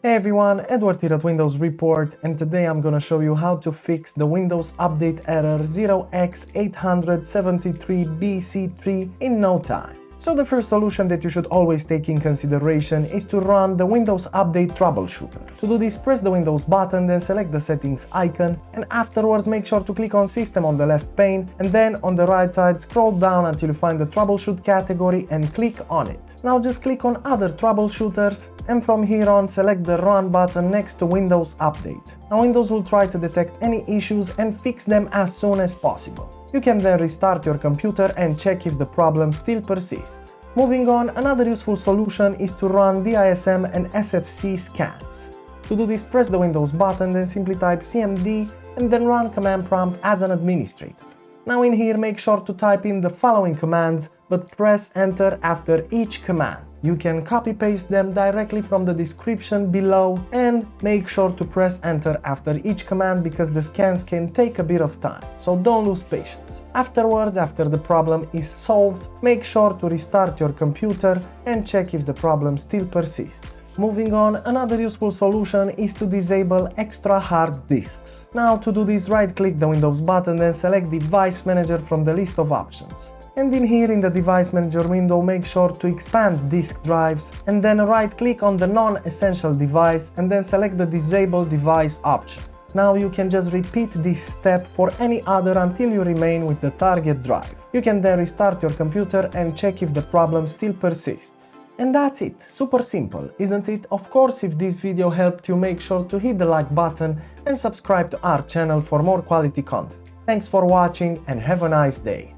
Hey everyone, Edward here at Windows Report, and today I'm gonna show you how to fix the Windows Update error 0x80073BC3 in no time. So the first solution that you should always take in consideration is to run the Windows Update Troubleshooter. To do this, press the Windows button, then select the settings icon, and afterwards make sure to click on System on the left pane, and then on the right side scroll down until you find the Troubleshoot category and click on it. Now just click on Other Troubleshooters, and from here on select the Run button next to Windows Update. Now Windows will try to detect any issues and fix them as soon as possible. You can then restart your computer and check if the problem still persists. Moving on, another useful solution is to run DISM and SFC scans. To do this, press the Windows button, then simply type cmd and then run command prompt as an administrator. Now in here make sure to type in the following commands, but press enter after each command. You can copy-paste them directly from the description below, and make sure to press enter after each command because the scans can take a bit of time, so don't lose patience. Afterwards, after the problem is solved, make sure to restart your computer and check if the problem still persists. Moving on, another useful solution is to disable extra hard disks. Now to do this, right-click the Windows button and select Device Manager from the list of options. And in here in the Device Manager window, make sure to expand disk drives and then right-click on the non-essential device and then select the Disable Device option. Now you can just repeat this step for any other until you remain with the target drive. You can then restart your computer and check if the problem still persists. And that's it, super simple, isn't it? Of course, if this video helped you, make sure to hit the like button and subscribe to our channel for more quality content. Thanks for watching and have a nice day.